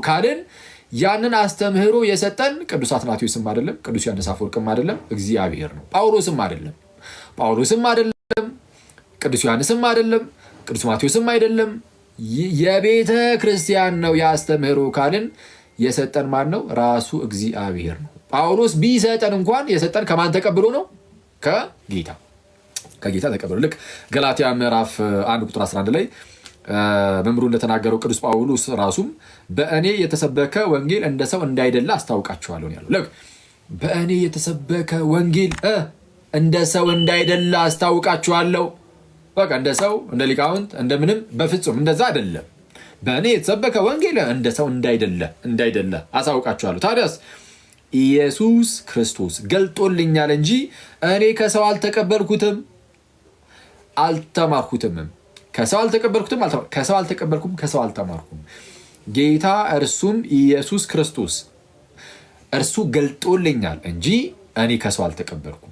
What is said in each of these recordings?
ካልን ያንን አስተምህሮ የሰጠን ቅዱስ አትናቴዎስም አይደለም፣ ቅዱስ ዮሐንስ አፈወርቅም አይደለም፣ እግዚአብሔር ነው። ጳውሎስም አይደለም፣ ቅዱስ ዮሐንስም አይደለም፣ ቅዱስ ማቴዎስም አይደለም። የቤተ ክርስቲያን ነው የአስተምህሮ ካልን የሰጠን ማን ነው? ራሱ እግዚአብሔር ነው። ጳውሎስ ቢሰጠን እንኳን የሰጠን ከማን ተቀብሎ ነው? ከጌታ ተቀብሎ። ልክ ገላትያ ምዕራፍ 1 ቁጥር 11 ላይ መምሩ እንደተናገረው ቅዱስ ጳውሎስ ራሱም በእኔ የተሰበከ ወንጌል እንደ ሰው እንዳይደለ አስታውቃችኋለሁ ያለው። ልክ በእኔ የተሰበከ ወንጌል እንደ ሰው እንዳይደለ አስታውቃችኋለሁ። በቃ እንደ ሰው እንደ ሊቃውንት እንደምንም በፍጹም እንደዛ አይደለም። በእኔ የተሰበከ ወንጌል እንደ ሰው እንዳይደለ አሳውቃችኋለሁ። ታዲያስ ኢየሱስ ክርስቶስ ገልጦልኛል እንጂ እኔ ከሰው አልተቀበልኩትም አልተማርኩትም። ከሰው አልተቀበልኩም ከሰው አልተማርኩም። ጌታ እርሱም ኢየሱስ ክርስቶስ እርሱ ገልጦልኛል እንጂ እኔ ከሰው አልተቀበልኩም።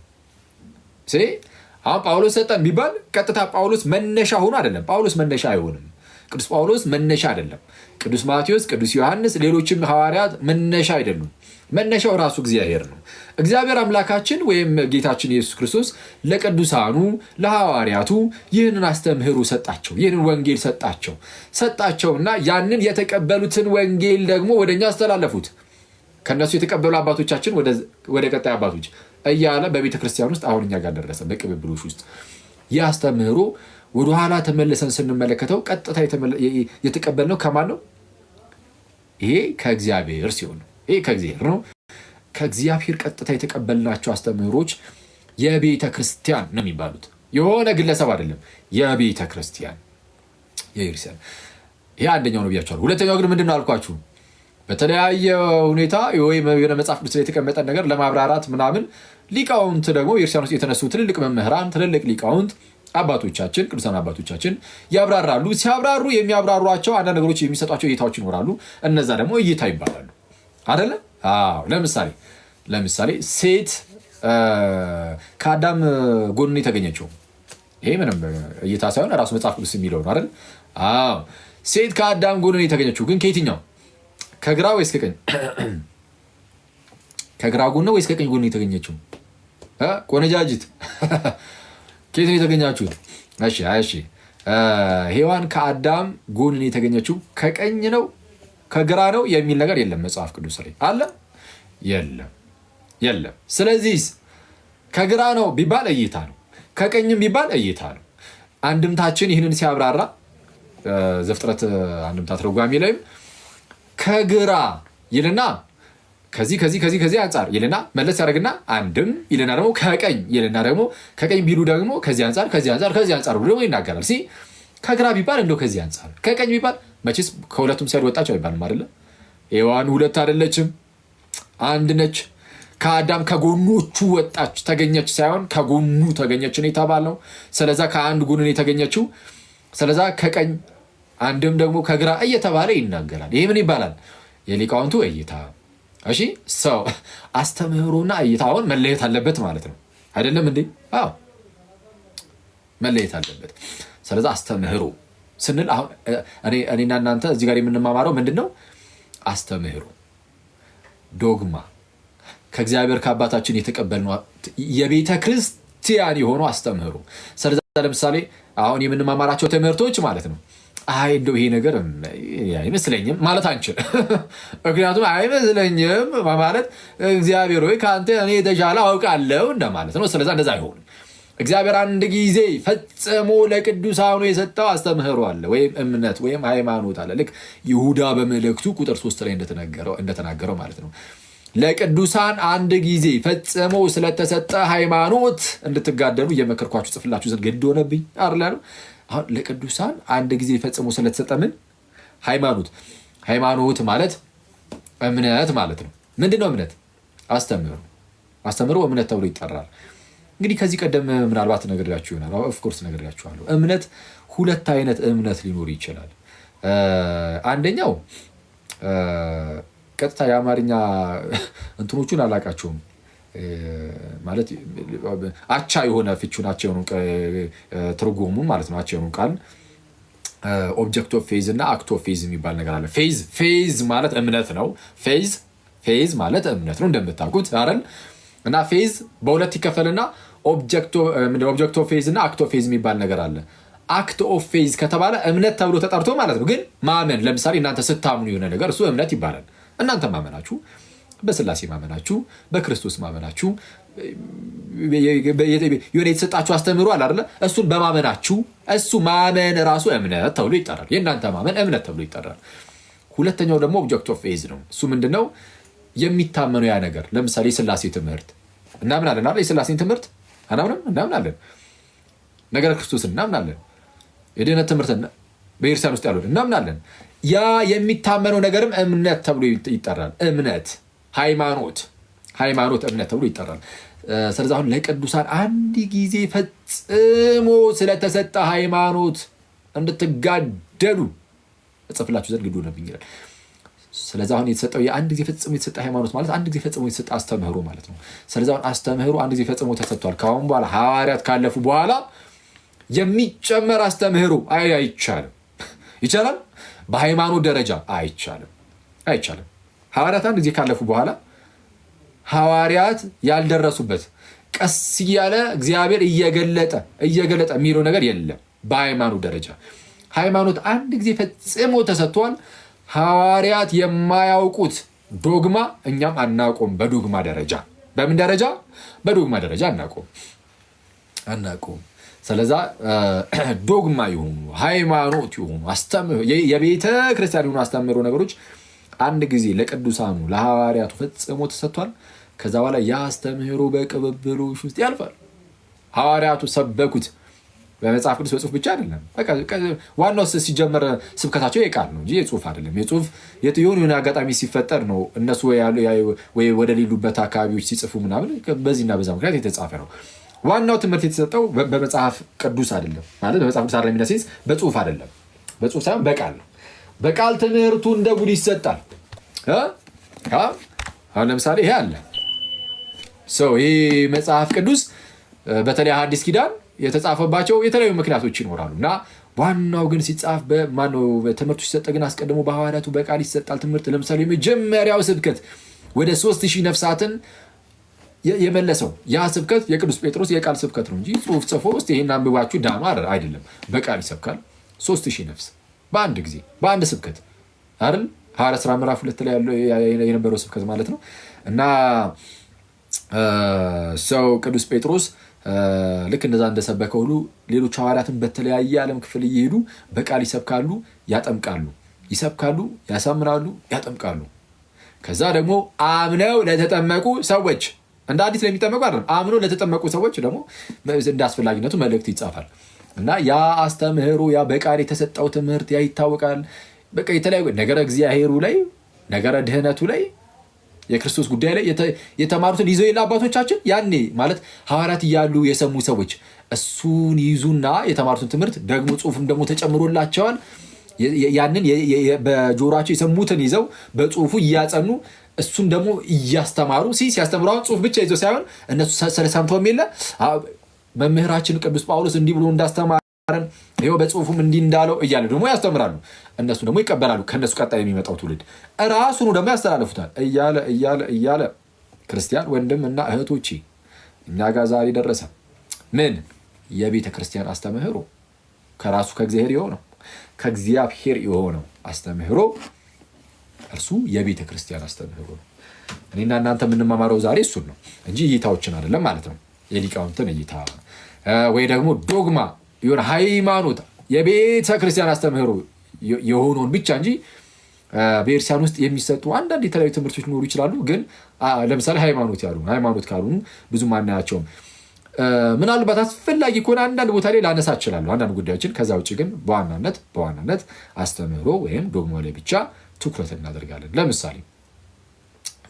አሁን ጳውሎስ ሰጠን ቢባል ቀጥታ ጳውሎስ መነሻ ሆኖ አይደለም። ጳውሎስ መነሻ አይሆንም። ቅዱስ ጳውሎስ መነሻ አይደለም። ቅዱስ ማቴዎስ፣ ቅዱስ ዮሐንስ፣ ሌሎችም ሐዋርያት መነሻ አይደሉም። መነሻው ራሱ እግዚአብሔር ነው። እግዚአብሔር አምላካችን ወይም ጌታችን ኢየሱስ ክርስቶስ ለቅዱሳኑ ለሐዋርያቱ ይህንን አስተምህሮ ሰጣቸው፣ ይህንን ወንጌል ሰጣቸውና ያንን የተቀበሉትን ወንጌል ደግሞ ወደኛ አስተላለፉት። ከነሱ የተቀበሉ አባቶቻችን ወደ ቀጣይ አባቶች እያለ በቤተ ክርስቲያን ውስጥ አሁን እኛ ጋር ደረሰ። በቅብብሎች ውስጥ ይህ አስተምህሮ ወደኋላ ተመልሰን ስንመለከተው ቀጥታ የተቀበልነው ከማን ነው? ይሄ ከእግዚአብሔር ሲሆን ይሄ ከእግዚአብሔር ነው። ከእግዚአብሔር ቀጥታ የተቀበልናቸው አስተምህሮች የቤተ ክርስቲያን ነው የሚባሉት። የሆነ ግለሰብ አይደለም፣ የቤተ ክርስቲያን ይሄ አንደኛው ነው ብያቸዋለሁ። ሁለተኛው ግን ምንድን ነው አልኳችሁ? በተለያየ ሁኔታ ወይም የሆነ መጽሐፍ ቅዱስ ላይ የተቀመጠ ነገር ለማብራራት ምናምን ሊቃውንት ደግሞ የክርስቲያን ውስጥ የተነሱ ትልልቅ መምህራን፣ ትልልቅ ሊቃውንት አባቶቻችን፣ ቅዱሳን አባቶቻችን ያብራራሉ። ሲያብራሩ የሚያብራሯቸው አንዳንድ ነገሮች የሚሰጧቸው እይታዎች ይኖራሉ። እነዛ ደግሞ እይታ ይባላሉ አይደለ? አዎ። ለምሳሌ ሴት ከአዳም ጎን የተገኘችው ይሄ ምንም እይታ ሳይሆን ራሱ መጽሐፍ ቅዱስ የሚለው ነው አይደል? አዎ። ሴት ከአዳም ጎን የተገኘችው ግን ከየትኛው? ከግራ ወይስ ከቀኝ? ከግራ ጎን ነው ወይስ ከቀኝ ጎን የተገኘችው? ቆነጃጅት ከየት ነው የተገኛችሁት? እሺ ሔዋን ከአዳም ጎን የተገኘችው ከቀኝ ነው ከግራ ነው የሚል ነገር የለም መጽሐፍ ቅዱስ ላይ አለ? የለም። ስለዚህ ከግራ ነው ቢባል እይታ ነው፣ ከቀኝም ቢባል እይታ ነው። አንድምታችን ይህንን ሲያብራራ ዘፍጥረት አንድምታ ትርጓሜ ላይም ከግራ ይልና ከዚህ አንጻር ይልና መለስ ያደርግና አንድም ይልና ደግሞ ከቀኝ ይልና ደግሞ ከቀኝ ቢሉ ደግሞ ከዚህ አንጻር ብሎ ደግሞ ይናገራል። ከግራ ቢባል እንደው ከዚህ አንጻር፣ ከቀኝ ቢባል መቼስ ከሁለቱም ሳይድ ወጣች አይባልም አይደለ? ሔዋን ሁለት አይደለችም፣ አንድ ነች። ከአዳም ከጎኖቹ ወጣች ተገኘች ሳይሆን ከጎኑ ተገኘች ነው የተባለው። ስለዛ ከአንድ ጎን ነው የተገኘችው። ስለዛ ከቀኝ አንድም ደግሞ ከግራ እየተባለ ይናገራል። ይሄ ምን ይባላል? የሊቃውንቱ እይታ። እሺ፣ ሰው አስተምህሮና እይታውን መለየት አለበት ማለት ነው አይደለም እንዴ? አዎ፣ መለየት አለበት። ስለዛ አስተምህሮ ስንል አሁን እኔና እናንተ እዚህ ጋር የምንማማረው ምንድን ነው? አስተምህሮ፣ ዶግማ፣ ከእግዚአብሔር ከአባታችን የተቀበልነው የቤተ ክርስቲያን የሆነው አስተምህሮ። ስለዛ ለምሳሌ አሁን የምንማማራቸው ትምህርቶች ማለት ነው እንደው ይሄ ነገር አይመስለኝም ማለት አንችል። ምክንያቱም አይመስለኝም ማለት እግዚአብሔር ወይ ከአንተ እኔ የተሻለ አውቃለሁ እንደማለት ነው። ስለዛ እንደዛ አይሆንም። እግዚአብሔር አንድ ጊዜ ፈጽሞ ለቅዱሳኑ የሰጠው አስተምህሮ አለ፣ ወይም እምነት ወይም ሃይማኖት አለ። ልክ ይሁዳ በመልእክቱ ቁጥር 3 ላይ እንደተናገረው ማለት ነው። ለቅዱሳን አንድ ጊዜ ፈጽሞ ስለተሰጠ ሃይማኖት እንድትጋደሉ እየመከርኳችሁ ጽፍላችሁ ዘንድ ግድ ሆነብኝ አይደል? አሁን ለቅዱሳን አንድ ጊዜ ፈጽሞ ስለተሰጠ ምን ሃይማኖት ማለት እምነት ማለት ነው። ምንድነው እምነት? አስተምህሮ እምነት ተብሎ ይጠራል። እንግዲህ ከዚህ ቀደም ምናልባት ነግሬያችሁ ይሆናል። ኦፍኮርስ ነግሬያችኋለሁ። እምነት ሁለት አይነት እምነት ሊኖር ይችላል። አንደኛው ቀጥታ የአማርኛ እንትኖቹን አላቃቸውም ማለት አቻ የሆነ ፍቹን አቻ የሆኑ ትርጉሙ ማለት ነው። አቻ የሆኑ ቃል ኦብጀክት ኦፍ ፌዝ እና አክት ኦፍ ፌዝ የሚባል ነገር አለ። ፌዝ ማለት እምነት ነው። ፌዝ ማለት እምነት ነው እንደምታውቁት አይደል? እና ፌዝ በሁለት ይከፈልና ኦብጀክት ኦፍ ፌዝ እና አክት ኦፍ ፌዝ የሚባል ነገር አለ። አክት ኦፍ ፌዝ ከተባለ እምነት ተብሎ ተጠርቶ ማለት ነው። ግን ማመን ለምሳሌ እናንተ ስታምኑ የሆነ ነገር እሱ እምነት ይባላል። እናንተ ማመናችሁ፣ በስላሴ ማመናችሁ፣ በክርስቶስ ማመናችሁ፣ የሆነ የተሰጣችሁ አስተምህሮ አለ አይደለ? እሱን በማመናችሁ እሱ ማመን ራሱ እምነት ተብሎ ይጠራል። የእናንተ ማመን እምነት ተብሎ ይጠራል። ሁለተኛው ደግሞ ኦብጀክት ኦፍ ፌዝ ነው። እሱ ምንድነው? የሚታመኑ ያ ነገር ለምሳሌ የስላሴ ትምህርት እናምናለን አይደል? የስላሴን ትምህርት እናምናለን። ነገረ ክርስቶስ እናምናለን። የድህነት ትምህርት በኢርሳን ውስጥ ያሉት እናምናለን። ያ የሚታመነው ነገርም እምነት ተብሎ ይጠራል። እምነት፣ ሃይማኖት እምነት ተብሎ ይጠራል። ስለዚህ አሁን ለቅዱሳን አንድ ጊዜ ፈጽሞ ስለተሰጠ ሃይማኖት እንድትጋደሉ እጽፍላችሁ ዘንድ ግድ ሆነብኝ ይላል። ስለዚህ አሁን የተሰጠው የአንድ ጊዜ ፈጽሞ የተሰጠ ሃይማኖት ማለት አንድ ጊዜ ፈጽሞ የተሰጠ አስተምህሮ ማለት ነው። ስለዚህ አሁን አስተምህሮ አንድ ጊዜ ፈጽሞ ተሰጥቷል። ከአሁን በኋላ ሐዋርያት ካለፉ በኋላ የሚጨመር አስተምህሮ አይቻልም። ይቻላል? በሃይማኖት ደረጃ አይቻልም። ሐዋርያት አንድ ጊዜ ካለፉ በኋላ ሐዋርያት ያልደረሱበት ቀስ እያለ እግዚአብሔር እየገለጠ የሚለው ነገር የለም። በሃይማኖት ደረጃ ሃይማኖት አንድ ጊዜ ፈጽሞ ተሰጥቷል። ሐዋርያት የማያውቁት ዶግማ እኛም አናቆም። በዶግማ ደረጃ በምን ደረጃ? በዶግማ ደረጃ አናቆም። ስለዛ ዶግማ ይሁኑ ሃይማኖት ይሁኑ የቤተ ክርስቲያን ይሁኑ አስተምህሮ ነገሮች አንድ ጊዜ ለቅዱሳኑ ለሐዋርያቱ ፈጽሞ ተሰጥቷል። ከዛ በኋላ ያ አስተምህሮ በቅብብሎሽ ውስጥ ያልፋል። ሐዋርያቱ ሰበኩት በመጽሐፍ ቅዱስ በጽሁፍ ብቻ አይደለም። ዋናው ሲጀመር ስብከታቸው የቃል ነው እንጂ የጽሁፍ አይደለም። የጽሁፍ የሆነ አጋጣሚ ሲፈጠር ነው እነሱ ወይ ወደ ሌሉበት አካባቢዎች ሲጽፉ ምናምን በዚህና በዛ ምክንያት የተጻፈ ነው። ዋናው ትምህርት የተሰጠው በመጽሐፍ ቅዱስ አይደለም ማለት በመጽሐፍ ቅዱስ አይደለም የሚነሳስ በጽሁፍ አይደለም። በጽሁፍ ሳይሆን በቃል ነው። በቃል ትምህርቱ እንደ ጉድ ይሰጣል። አሁን ለምሳሌ ይሄ አለ ይሄ መጽሐፍ ቅዱስ በተለይ አዲስ ኪዳን የተጻፈባቸው የተለያዩ ምክንያቶች ይኖራሉ እና ዋናው ግን ሲጻፍ ትምህርቱ ሲሰጥ ግን አስቀድሞ በሐዋርያቱ በቃል ይሰጣል ትምህርት። ለምሳሌ የመጀመሪያው ስብከት ወደ 3000 ነፍሳትን የመለሰው ያ ስብከት የቅዱስ ጴጥሮስ የቃል ስብከት ነው እንጂ ጽሁፍ ጽፎ ውስጥ ይሄን አንብባችሁ ዳኑ አይደለም። በቃል ይሰብካል 3000 ነፍስ በአንድ ጊዜ በአንድ ስብከት አይደል? ሐዋርያት ሥራ ምዕራፍ 2 ላይ ያለው የነበረው ስብከት ማለት ነው። እና ቅዱስ ጴጥሮስ ልክ እንደዛ እንደሰበከ ሁሉ ሌሎች ሐዋርያትን በተለያየ ዓለም ክፍል እየሄዱ በቃል ይሰብካሉ፣ ያሳምናሉ፣ ያጠምቃሉ። ከዛ ደግሞ አምነው ለተጠመቁ ሰዎች እንደ አዲስ ለሚጠመቁ አይደለም፣ አምነው ለተጠመቁ ሰዎች ደግሞ እንደ አስፈላጊነቱ መልእክት ይጻፋል እና ያ አስተምህሮ ያ በቃል የተሰጠው ትምህርት ያ ይታወቃል። በቃ የተለያዩ ነገረ እግዚአብሔሩ ላይ ነገረ ድህነቱ ላይ የክርስቶስ ጉዳይ ላይ የተማሩትን ይዘው የለ አባቶቻችን ያኔ ማለት ሐዋርያት እያሉ የሰሙ ሰዎች እሱን ይዙና የተማሩትን ትምህርት ደግሞ ጽሁፍም ደግሞ ተጨምሮላቸዋል። ያንን በጆሮአቸው የሰሙትን ይዘው በጽሁፉ እያጸኑ እሱን ደግሞ እያስተማሩ ሲያስተምሩ አሁን ጽሁፍ ብቻ ይዘው ሳይሆን እነሱ ስለሰምተውም የለ መምህራችን ቅዱስ ጳውሎስ እንዲህ ብሎ እንዳስተማረን ይኸው በጽሁፉም እንዲህ እንዳለው እያለ ደግሞ ያስተምራሉ። እነሱ ደግሞ ይቀበላሉ። ከእነሱ ቀጣይ የሚመጣው ትውልድ እራሱኑ ደግሞ ያስተላልፉታል እያለ ክርስቲያን ወንድም እና እህቶቼ እኛ ጋር ዛሬ ደረሰ። ምን የቤተ ክርስቲያን አስተምህሮ ከራሱ ከእግዚአብሔር የሆነው አስተምህሮ እርሱ የቤተ ክርስቲያን አስተምህሮ ነው። እኔና እናንተ የምንማማረው ዛሬ እሱን ነው እንጂ እይታዎችን አይደለም ማለት ነው። የሊቃውንትን እይታ ወይ ደግሞ ዶግማ የሆነ ሃይማኖት የቤተ ክርስቲያን አስተምህሮ የሆነውን ብቻ እንጂ በኤርሲያን ውስጥ የሚሰጡ አንዳንድ የተለያዩ ትምህርቶች ሊኖሩ ይችላሉ። ግን ለምሳሌ ሃይማኖት ካልሆኑ ብዙም አናያቸውም። ምናልባት አስፈላጊ ከሆነ አንዳንድ ቦታ ላይ ላነሳ እችላለሁ አንዳንድ ጉዳዮችን። ከዛ ውጭ ግን በዋናነት አስተምህሮ ወይም ዶግማ ላይ ብቻ ትኩረት እናደርጋለን።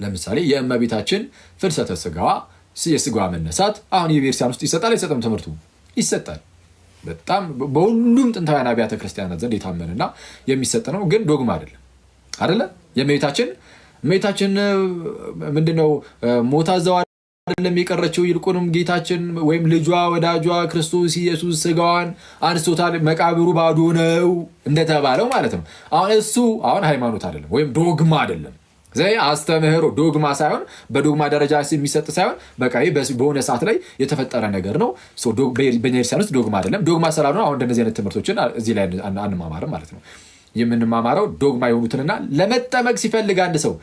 ለምሳሌ የእመቤታችን ፍልሰተ ስጋዋ የስጋዋ መነሳት አሁን የቤተክርስቲያን ውስጥ ይሰጣል አይሰጥም? ትምህርቱ ይሰጣል። በጣም በሁሉም ጥንታውያን አብያተ ክርስቲያናት ዘንድ የታመነና የሚሰጥ ነው። ግን ዶግማ አይደለ? የእመቤታችን ምንድነው ሞታ ዘዋ አይደለም የቀረችው፣ ይልቁንም ጌታችን ወይም ልጇ ወዳጇ ክርስቶስ ኢየሱስ ስጋዋን አንስቶታል፣ መቃብሩ ባዶ ነው እንደተባለው ማለት ነው። አሁን እሱ ሃይማኖት አይደለም ወይም ዶግማ አይደለም። አስተምህሮ ዶግማ ሳይሆን በዶግማ ደረጃ የሚሰጥ ሳይሆን በቃ በሆነ ሰዓት ላይ የተፈጠረ ነገር ነው። በቤተክርስቲያን ውስጥ ዶግማ አይደለም። ዶግማ ስላልሆነ አሁን እንደዚህ አይነት ትምህርቶችን እዚህ ላይ አንማማርም ማለት ነው። የምንማማረው ዶግማ የሆኑትንና ለመጠመቅ ሲፈልግ አንድ ሰው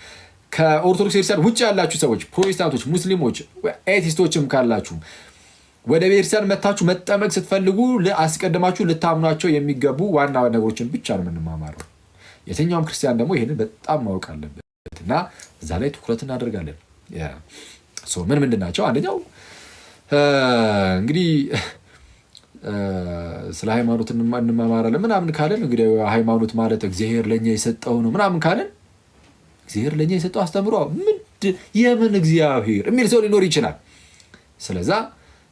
ከኦርቶዶክስ ቤተክርስቲያን ውጭ ያላችሁ ሰዎች፣ ፕሮቴስታንቶች፣ ሙስሊሞች፣ ኤቲስቶችም ካላችሁ ወደ ቤተክርስቲያን መታችሁ መጠመቅ ስትፈልጉ አስቀድማችሁ ልታምኗቸው የሚገቡ ዋና ነገሮችን ብቻ ነው የምንማማረው። የትኛውም ክርስቲያን ደግሞ ይህንን በጣም ማወቅ አለበት እና እዛ ላይ ትኩረት እናደርጋለን። ምንድን ናቸው? አንደኛው እንግዲህ ስለ ሃይማኖት እንማማራለን ምናምን ካለን እንግዲህ ሃይማኖት ማለት እግዚአብሔር ለእኛ የሰጠው ነው ምናምን ካለን እግዚአብሔር ለእኛ የሰጠው አስተምሮ የምን እግዚአብሔር የሚል ሰው ሊኖር ይችላል። ስለዛ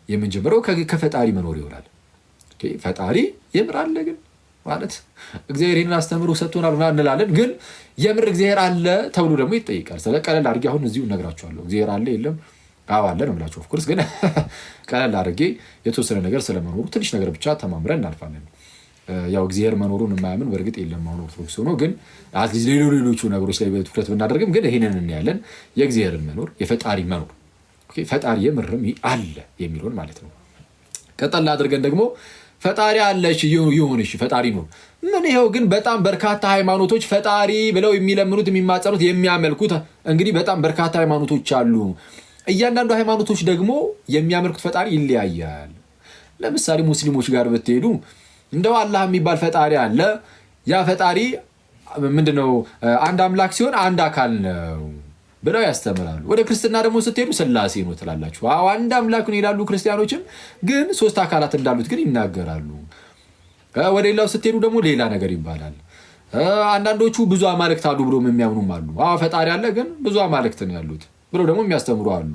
የምንጀምረው ከፈጣሪ መኖር ይሆናል። ፈጣሪ የምር አለ ግን ማለት እግዚአብሔር ይህንን አስተምሮ ሰጥቶናል እንላለን፣ ግን የምር እግዚአብሔር አለ ተብሎ ደግሞ ይጠይቃል። ስለ ቀለል አድርጌ አሁን እዚሁ እነግራችኋለሁ። እግዚአብሔር አለ የለም አለ ነው የምላችሁ። ኦፍኮርስ ግን ቀለል አድርጌ የተወሰነ ነገር ስለመኖሩ ትንሽ ነገር ብቻ ተማምረን እናልፋለን። ያው እግዚአብሔር መኖሩን የማያምን በእርግጥ የለም አሁን ኦርቶዶክስ ሆኖ፣ ግን ሌሎቹ ነገሮች ላይ ትኩረት ብናደርግም ግን ይህንን እናያለን። የእግዚአብሔርን መኖር፣ የፈጣሪ መኖር፣ ፈጣሪ የምርም አለ የሚለውን ማለት ነው። ቀጠል አድርገን ደግሞ ፈጣሪ አለሽ ይሁንሽ ፈጣሪ ነው ምን ይኸው ግን በጣም በርካታ ሃይማኖቶች ፈጣሪ ብለው የሚለምኑት የሚማጸኑት የሚያመልኩት እንግዲህ በጣም በርካታ ሃይማኖቶች አሉ። እያንዳንዱ ሃይማኖቶች ደግሞ የሚያመልኩት ፈጣሪ ይለያያል። ለምሳሌ ሙስሊሞች ጋር ብትሄዱ እንደው አላህ የሚባል ፈጣሪ አለ። ያ ፈጣሪ ምንድነው? አንድ አምላክ ሲሆን አንድ አካል ነው ብለው ያስተምራሉ። ወደ ክርስትና ደግሞ ስትሄዱ ስላሴ ነው ትላላችሁ። አንድ አምላክ ነው ይላሉ ክርስቲያኖችም፣ ግን ሶስት አካላት እንዳሉት ግን ይናገራሉ። ወደ ሌላው ስትሄዱ ደግሞ ሌላ ነገር ይባላል። አንዳንዶቹ ብዙ አማልክት አሉ ብሎ የሚያምኑም አሉ። ፈጣሪ አለ ግን ብዙ አማልክት ነው ያሉት ብሎ ደግሞ የሚያስተምሩ አሉ።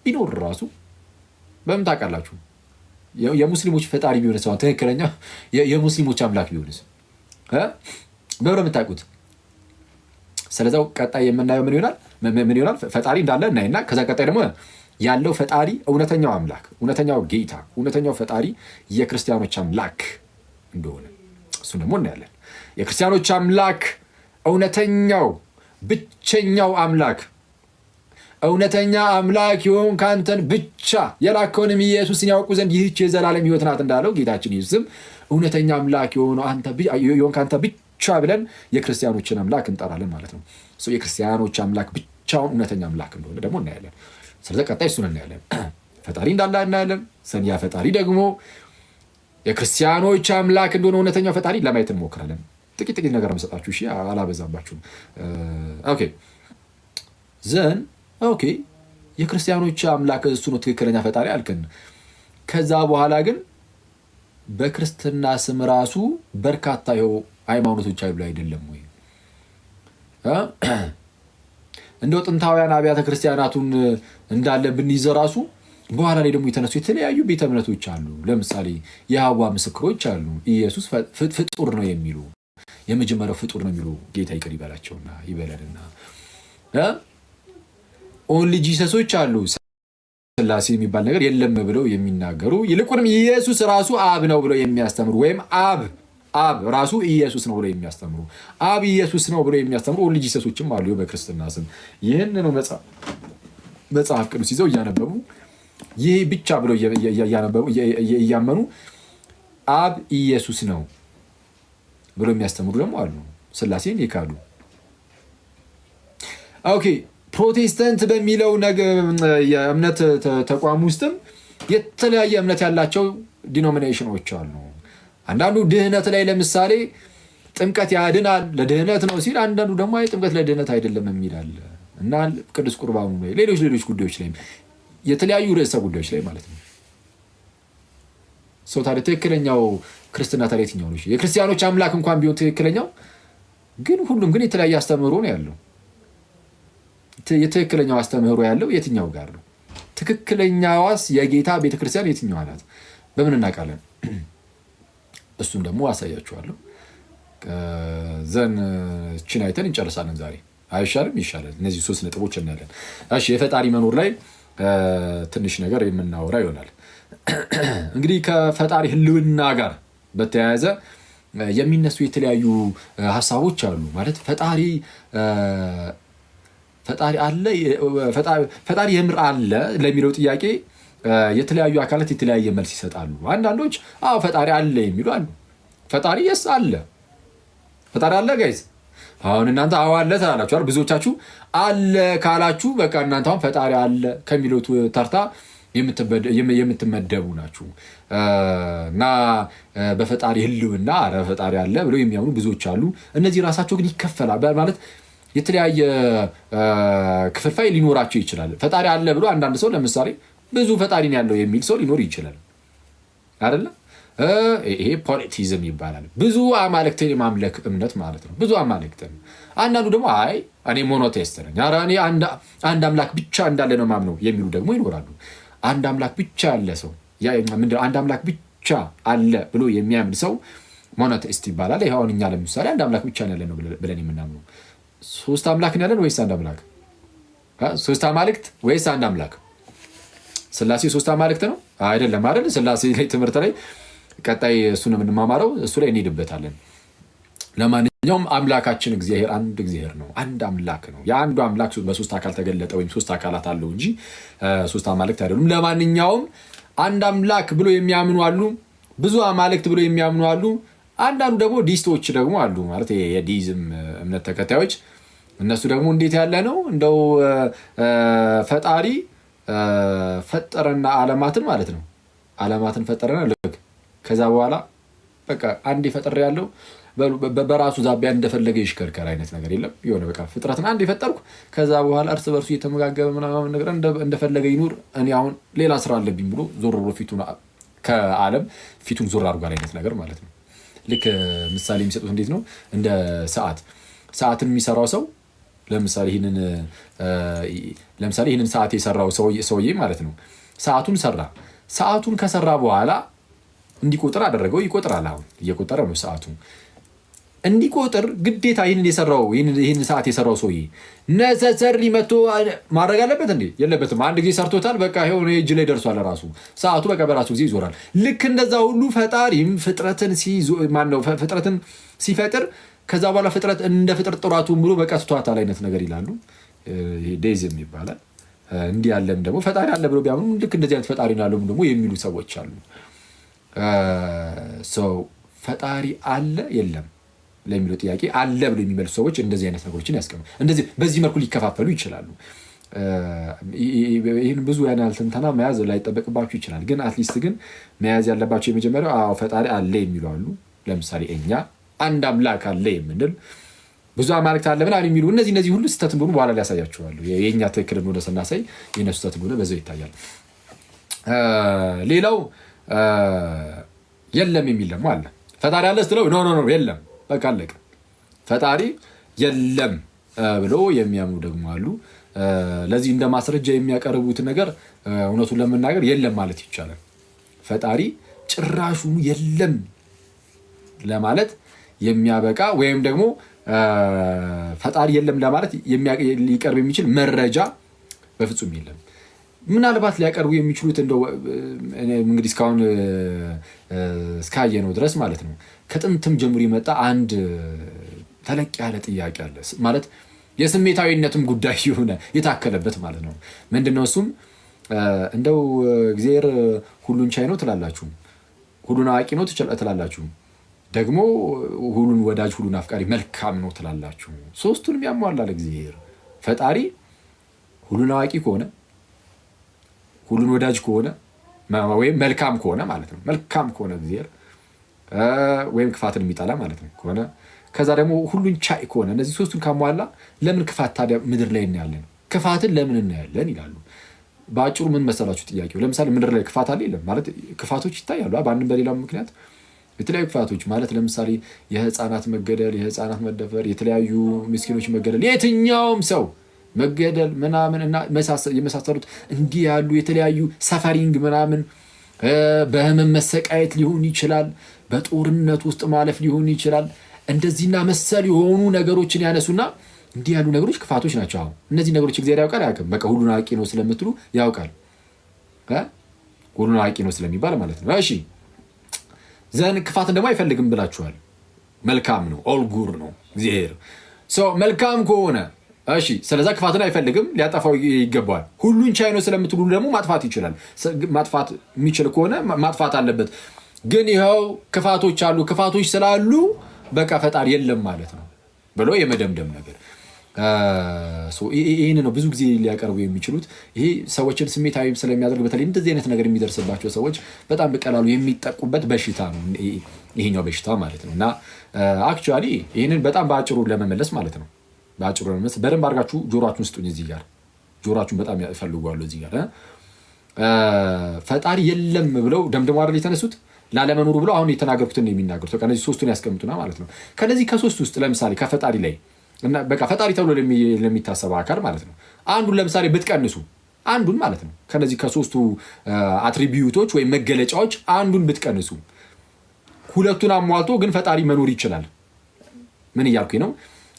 ቢኖር ራሱ በምን ታውቃላችሁ? የሙስሊሞች ፈጣሪ ቢሆንስ አሁን ትክክለኛ የሙስሊሞች አምላክ ቢሆንስ በብረ የምታውቁት? ስለዛው ቀጣይ የምናየው ምን ይሆናል? ፈጣሪ እንዳለ እናይና ከዛ ቀጣይ ደግሞ ያለው ፈጣሪ እውነተኛው አምላክ፣ እውነተኛው ጌታ፣ እውነተኛው ፈጣሪ የክርስቲያኖች አምላክ እንደሆነ እሱን ደግሞ እናያለን። የክርስቲያኖች አምላክ እውነተኛው ብቸኛው አምላክ እውነተኛ አምላክ የሆን ካንተን ብቻ የላከውንም ኢየሱስን ያውቁ ዘንድ ይህች የዘላለም ሕይወት ናት እንዳለው ጌታችን ኢየሱስም እውነተኛ አምላክ የሆን ካንተ ብቻ ብለን የክርስቲያኖችን አምላክ እንጠራለን ማለት ነው። የክርስቲያኖች አምላክ ብቻውን እውነተኛ አምላክ እንደሆነ ደግሞ እናያለን። ስለዚህ ቀጣይ እሱን እናያለን። ፈጣሪ እንዳለ እናያለን። ያ ፈጣሪ ደግሞ የክርስቲያኖች አምላክ እንደሆነ እውነተኛው ፈጣሪ ለማየት እንሞክራለን። ጥቂት ነገር መሰጣችሁ፣ እሺ፣ አላበዛባችሁም። ኦኬ የክርስቲያኖች አምላክ እሱ ነው ትክክለኛ ፈጣሪ አልክን። ከዛ በኋላ ግን በክርስትና ስም ራሱ በርካታ ሃይማኖቶች አይብሉ አይደለም ወይ? እንደው ጥንታውያን አብያተ ክርስቲያናቱን እንዳለ ብንይዘ ራሱ በኋላ ላይ ደግሞ የተነሱ የተለያዩ ቤተ እምነቶች አሉ። ለምሳሌ የይሖዋ ምስክሮች አሉ። ኢየሱስ ፍጡር ነው የሚሉ የመጀመሪያው ፍጡር ነው የሚሉ ጌታ ይቅር ይበላቸውና ይበለንና ኦንሊ ጂሰሶች አሉ። ስላሴ የሚባል ነገር የለም ብለው የሚናገሩ ይልቁንም ኢየሱስ ራሱ አብ ነው ብለው የሚያስተምሩ ወይም አብ ራሱ ኢየሱስ ነው ብለው የሚያስተምሩ አብ ኢየሱስ ነው ብለው የሚያስተምሩ ኦንሊ ጂሰሶችም አሉ በክርስትና ስም። ይህን ነው መጽሐፍ ቅዱስ ይዘው እያነበቡ ይህ ብቻ ብለው እያመኑ አብ ኢየሱስ ነው ብለው የሚያስተምሩ ደግሞ አሉ። ስላሴን ይካዱ። ኦኬ ፕሮቴስታንት በሚለው የእምነት ተቋም ውስጥም የተለያየ እምነት ያላቸው ዲኖሚኔሽኖች አሉ። አንዳንዱ ድህነት ላይ ለምሳሌ ጥምቀት ያድናል ለድህነት ነው ሲል፣ አንዳንዱ ደግሞ ጥምቀት ለድህነት አይደለም የሚላል እና ቅዱስ ቁርባኑ ላይ ሌሎች ጉዳዮች ላይ የተለያዩ ርዕሰ ጉዳዮች ላይ ማለት ነው። ሰው ታዲያ ትክክለኛው ክርስትና ታዲያ የትኛው ነው? የክርስቲያኖች አምላክ እንኳን ቢሆን ትክክለኛው ግን ሁሉም ግን የተለያየ አስተምህሮ ነው ያለው። የትክክለኛው አስተምህሮ ያለው የትኛው ጋር ነው? ትክክለኛዋስ የጌታ ቤተክርስቲያን የትኛዋ ናት? በምን እናውቃለን? እሱን ደግሞ አሳያችኋለሁ። ዘን ችን አይተን እንጨርሳለን ዛሬ። አይሻልም? ይሻላል። እነዚህ 3 ነጥቦች እናያለን። እሺ የፈጣሪ መኖር ላይ ትንሽ ነገር የምናወራ ይሆናል። እንግዲህ ከፈጣሪ ህልውና ጋር በተያያዘ የሚነሱ የተለያዩ ሀሳቦች አሉ። ማለት ፈጣሪ አለ፣ ፈጣሪ የምር አለ ለሚለው ጥያቄ የተለያዩ አካላት የተለያየ መልስ ይሰጣሉ። አንዳንዶች አዎ ፈጣሪ አለ የሚሉ አሉ። ፈጣሪ የስ አለ፣ ፈጣሪ አለ ጋይዝ። አሁን እናንተ አዎ አለ ትላላችሁ አይደል? ብዙዎቻችሁ አለ ካላችሁ በቃ እናንተ አሁን ፈጣሪ አለ ከሚሉት ተርታ የምትመደቡ ናችሁ። እና በፈጣሪ ህልውና ኧረ ፈጣሪ አለ ብለው የሚያምኑ ብዙዎች አሉ። እነዚህ ራሳቸው ግን ይከፈላል ማለት የተለያየ ክፍልፋይ ሊኖራቸው ይችላል። ፈጣሪ አለ ብሎ አንዳንድ ሰው ለምሳሌ ብዙ ፈጣሪ ነው ያለው የሚል ሰው ሊኖር ይችላል አይደለ? ይሄ ፖሊቲዝም ይባላል። ብዙ አማልክትን የማምለክ እምነት ማለት ነው። ብዙ አማልክትን። አንዳንዱ ደግሞ አይ እኔ ሞኖቴስት ነኝ፣ ኧረ እኔ አንድ አምላክ ብቻ እንዳለ ነው ማምነው የሚሉ ደግሞ ይኖራሉ። አንድ አምላክ ብቻ ያለ ሰው አንድ አምላክ ብቻ አለ ብሎ የሚያምን ሰው ሞኖቴስት ይባላል። ይሄ አሁን እኛ ለምሳሌ አንድ አምላክ ብቻ ያለ ነው ብለን የምናምነው 3 አምላክ ነው ያለን ወይስ አንድ አምላክ? 3 አማልክት ወይስ አንድ አምላክ? ስላሴ 3 አማልክት ነው አይደለም አይደል? ስላሴ ላይ ትምህርት ላይ ቀጣይ እሱን የምንማማረው እሱ ላይ እንሄድበታለን። ለማንኛውም አምላካችን እግዚአብሔር አንድ እግዚአብሔር ነው፣ አንድ አምላክ ነው። የአንዱ አምላክ በ3 አካል ተገለጠ ወይም 3 አካላት አለው እንጂ 3 አማልክት አይደሉም። ለማንኛውም አንድ አምላክ ብሎ የሚያምኑ አሉ፣ ብዙ አማልክት ብሎ የሚያምኑ አሉ። አንዳንዱ ደግሞ ዲስቶች ደግሞ አሉ፣ ማለት የዲዝም እምነት ተከታዮች። እነሱ ደግሞ እንዴት ያለ ነው እንደው ፈጣሪ ፈጠረና ዓለማትን ማለት ነው። ዓለማትን ፈጠረና ልክ ከዛ በኋላ በቃ አንድ ፈጠረ ያለው በራሱ ዛቢያ እንደፈለገ ይሽከርከር አይነት ነገር የለም። የሆነ በቃ ፍጥረትን አንድ የፈጠርኩ ከዛ በኋላ እርስ በርሱ እየተመጋገበ ምናምን ነገር እንደፈለገ ይኑር፣ እኔ አሁን ሌላ ስራ አለብኝ ብሎ ዞር ብሎ ፊቱን ከዓለም ፊቱን ዞር አድርጓል አይነት ነገር ማለት ነው። ልክ ምሳሌ የሚሰጡት እንዴት ነው? እንደ ሰዓትን የሚሰራው ሰው ለምሳሌ ይህንን ሰዓት የሰራው ሰውዬ ማለት ነው። ሰዓቱን ሰራ። ሰዓቱን ከሰራ በኋላ እንዲቆጥር አደረገው። ይቆጥራል። አሁን እየቆጠረ ነው ሰዓቱ። እንዲቆጥር ግዴታ ይህንን ሰዓት የሰራው ሰውዬ ነሰሰሪ መቶ ማድረግ አለበት እንዴ? የለበትም። አንድ ጊዜ ሰርቶታል። በቃ ይኸው እጅ ላይ ደርሷል። ራሱ ሰዓቱ በቃ በራሱ ጊዜ ይዞራል። ልክ እንደዛ ሁሉ ፈጣሪም ፍጥረትን ሲፈጥር ከዛ በኋላ ፍጥረት እንደ ፍጥር ጥራቱን ብሎ በቃ ስቷታል አይነት ነገር ይላሉ። ዴዝም ይባላል። እንዲህ ያለም ደግሞ ፈጣሪ አለ ብሎ ቢያምኑ ልክ እንደዚህ አይነት ፈጣሪ ነው ያለው ደግሞ የሚሉ ሰዎች አሉ። ፈጣሪ አለ የለም ለሚለው ጥያቄ አለ ብሎ የሚመልሱ ሰዎች እንደዚህ አይነት ነገሮችን ያስቀምጡ። እንደዚህ በዚህ መልኩ ሊከፋፈሉ ይችላሉ። ይህን ብዙ ያናል ትንተና መያዝ ላይጠበቅባችሁ ይችላል። ግን አትሊስት ግን መያዝ ያለባቸው የመጀመሪያው ፈጣሪ አለ የሚሉ አሉ። ለምሳሌ እኛ አንድ አምላክ አለ የምንል፣ ብዙ አማልክት አለ ምናምን የሚሉ እነዚህ ሁሉ ስህተት እንደሆኑ በኋላ ሊያሳያችኋለሁ። የእኛ ትክክል እንደሆነ ስናሳይ የእነሱ ስህተት እንደሆነ በዛው ይታያል። ሌላው የለም የሚል ደግሞ አለ። ፈጣሪ አለ ስትለው ኖ የለም በቃ አለቀ። ፈጣሪ የለም ብሎ የሚያምኑ ደግሞ አሉ። ለዚህ እንደ ማስረጃ የሚያቀርቡት ነገር እውነቱን ለመናገር የለም ማለት ይቻላል። ፈጣሪ ጭራሹ የለም ለማለት የሚያበቃ ወይም ደግሞ ፈጣሪ የለም ለማለት ሊቀርብ የሚችል መረጃ በፍጹም የለም። ምናልባት ሊያቀርቡ የሚችሉት እንደው እንግዲህ እስካሁን እስካየነው ድረስ ማለት ነው ከጥንትም ጀምሮ የመጣ አንድ ተለቅ ያለ ጥያቄ አለ። ማለት የስሜታዊነትም ጉዳይ የሆነ የታከለበት ማለት ነው። ምንድነው እሱም? እንደው እግዚአብሔር ሁሉን ቻይ ነው ትላላችሁ፣ ሁሉን አዋቂ ነው ትላላችሁ፣ ደግሞ ሁሉን ወዳጅ፣ ሁሉን አፍቃሪ፣ መልካም ነው ትላላችሁ። ሶስቱንም ያሟላል እግዚአብሔር። ፈጣሪ ሁሉን አዋቂ ከሆነ፣ ሁሉን ወዳጅ ከሆነ ወይም መልካም ከሆነ ማለት ነው። መልካም ከሆነ እግዚአብሔር ወይም ክፋትን የሚጠላ ማለት ነው ከሆነ፣ ከዛ ደግሞ ሁሉን ቻይ ከሆነ፣ እነዚህ ሶስቱን ካሟላ ለምን ክፋት ታዲያ ምድር ላይ እናያለን? ክፋትን ለምን እናያለን ይላሉ። በአጭሩ ምን መሰላችሁ ጥያቄው? ለምሳሌ ምድር ላይ ክፋት አለ የለም ማለት ክፋቶች ይታያሉ በአንድም በሌላም ምክንያት የተለያዩ ክፋቶች ማለት ለምሳሌ የህፃናት መገደል፣ የህፃናት መደፈር፣ የተለያዩ ምስኪኖች መገደል፣ የትኛውም ሰው መገደል ምናምን እና የመሳሰሉት እንዲህ ያሉ የተለያዩ ሰፈሪንግ ምናምን በህመም መሰቃየት ሊሆን ይችላል፣ በጦርነት ውስጥ ማለፍ ሊሆን ይችላል። እንደዚህና መሰል የሆኑ ነገሮችን ያነሱና እንዲህ ያሉ ነገሮች ክፋቶች ናቸው። አሁን እነዚህ ነገሮች እግዚአብሔር ያውቃል አያውቅም? በቃ ሁሉን አዋቂ ነው ስለምትሉ ያውቃል። ሁሉን አዋቂ ነው ስለሚባል ማለት ነው። እሺ ዘን ክፋትን ደግሞ አይፈልግም ብላችኋል። መልካም ነው፣ ኦል ጉር ነው እግዚአብሔር። መልካም ከሆነ እሺ፣ ስለዛ ክፋትን አይፈልግም፣ ሊያጠፋው ይገባዋል። ሁሉን ቻይ ነው ስለምትሉ ደግሞ ማጥፋት ይችላል። ማጥፋት የሚችል ከሆነ ማጥፋት አለበት። ግን ይኸው ክፋቶች አሉ፣ ክፋቶች ስላሉ በቃ ፈጣሪ የለም ማለት ነው ብሎ የመደምደም ነገር ይህን ነው ብዙ ጊዜ ሊያቀርቡ የሚችሉት። ይሄ ሰዎችን ስሜታዊ ስለሚያደርግ በተለይ እንደዚህ አይነት ነገር የሚደርስባቸው ሰዎች በጣም በቀላሉ የሚጠቁበት በሽታ ነው ይሄኛው በሽታ ማለት ነው። እና አክቹዋሊ ይህንን በጣም በአጭሩ ለመመለስ ማለት ነው በአጭሩ ለመመለስ በደንብ አድርጋችሁ ጆሮአችሁን ስጡኝ። እዚህ ጋር ጆሮአችሁን በጣም ያፈልጓሉ። እዚህ ጋር ፈጣሪ የለም ብለው ደምድሞ አይደል የተነሱት ላለመኖሩ ብለው አሁን የተናገርኩትን ነው የሚናገሩት። ከነዚህ ሶስቱን ያስቀምጡና ማለት ነው ከነዚህ ከሶስት ውስጥ ለምሳሌ ከፈጣሪ ላይ እና በቃ ፈጣሪ ተብሎ ለሚታሰበው አካል ማለት ነው አንዱን ለምሳሌ ብትቀንሱ አንዱን ማለት ነው ከነዚህ ከሶስቱ አትሪቢዩቶች ወይም መገለጫዎች አንዱን ብትቀንሱ ሁለቱን አሟልቶ ግን ፈጣሪ መኖር ይችላል። ምን እያልኩኝ ነው?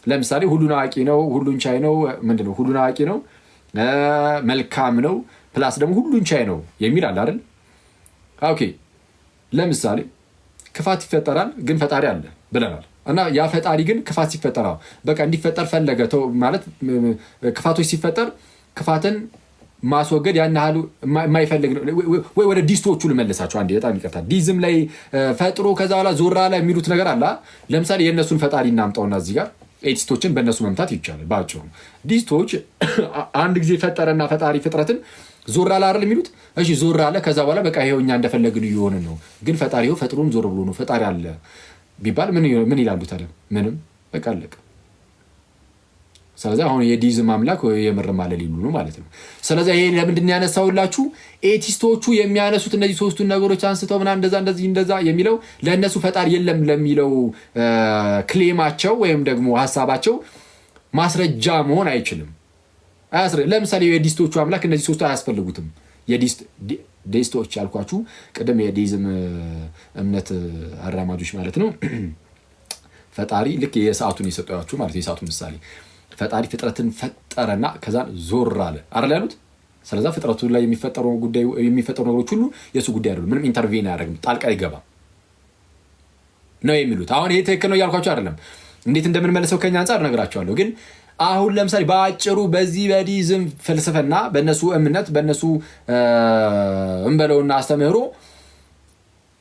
ለምሳሌ ሁሉን አዋቂ ነው፣ ሁሉን ቻይ ነው፣ ምንድነው ሁሉን አዋቂ ነው፣ መልካም ነው፣ ፕላስ ደግሞ ሁሉን ቻይ ነው የሚል አለ አይደል? ኦኬ ለምሳሌ ክፋት ይፈጠራል ግን ፈጣሪ አለ ብለናል። እና ያ ፈጣሪ ግን ክፋት ሲፈጠር በቃ እንዲፈጠር ፈለገ ማለት ክፋቶች ሲፈጠር ክፋትን ማስወገድ ያን ያህል የማይፈልግ ነው ወይ? ወደ ዲስቶቹ ልመለሳቸው አንዴ፣ በጣም ይቅርታ። ዲዝም ላይ ፈጥሮ ከዛ በኋላ ዞራ ላይ የሚሉት ነገር አለ። ለምሳሌ የእነሱን ፈጣሪ እናምጣውና እዚህ ጋር ኤቲስቶችን በእነሱ መምታት ይቻላል። በአጭሩ ዲስቶች አንድ ጊዜ ፈጠረና ፈጣሪ ፍጥረትን ዞር አለ አይደል የሚሉት? እሺ ዞር አለ። ከዛ በኋላ በቃ ይሄው እኛ እንደፈለግን እየሆንን ነው። ግን ፈጣሪው ፈጥሮን ዞር ብሎ ነው ፈጣሪ አለ ቢባል ምን ይላሉ ታዲያ? ምንም በቃ አለቀ። ስለዚህ አሁን የዲዝም አምላክ የምርም አለ ሊሉ ነው ማለት ነው። ስለዚህ ይሄ ለምንድን ነው ያነሳውላችሁ? ኤቲስቶቹ የሚያነሱት እነዚህ ሶስቱን ነገሮች አንስተው ምናምን እንደዛ የሚለው ለእነሱ ፈጣሪ የለም ለሚለው ክሌማቸው ወይም ደግሞ ሀሳባቸው ማስረጃ መሆን አይችልም። ለምሳሌ የዲስቶቹ አምላክ እነዚህ ሶስቱ አያስፈልጉትም። ዴስቶች ያልኳችሁ ቅድም የዲዝም እምነት አራማጆች ማለት ነው። ፈጣሪ ልክ የሰዓቱን የሰጧችሁ ማለት የሰዓቱ ምሳሌ ፈጣሪ ፍጥረትን ፈጠረና ከዛ ዞር አለ አይደል ያሉት። ስለዛ ፍጥረቱ ላይ የሚፈጠሩ ነገሮች ሁሉ የሱ ጉዳይ አይደሉም። ምንም ኢንተርቬን አያደርግም፣ ጣልቃ አይገባም ነው የሚሉት። አሁን ይሄ ትክክል ነው እያልኳችሁ አይደለም። እንዴት እንደምንመለሰው ከኛ አንጻር እነግራችኋለሁ። ግን አሁን ለምሳሌ በአጭሩ በዚህ በዲዝም ፍልስፍና በእነሱ እምነት በእነሱ እንበለውና አስተምህሮ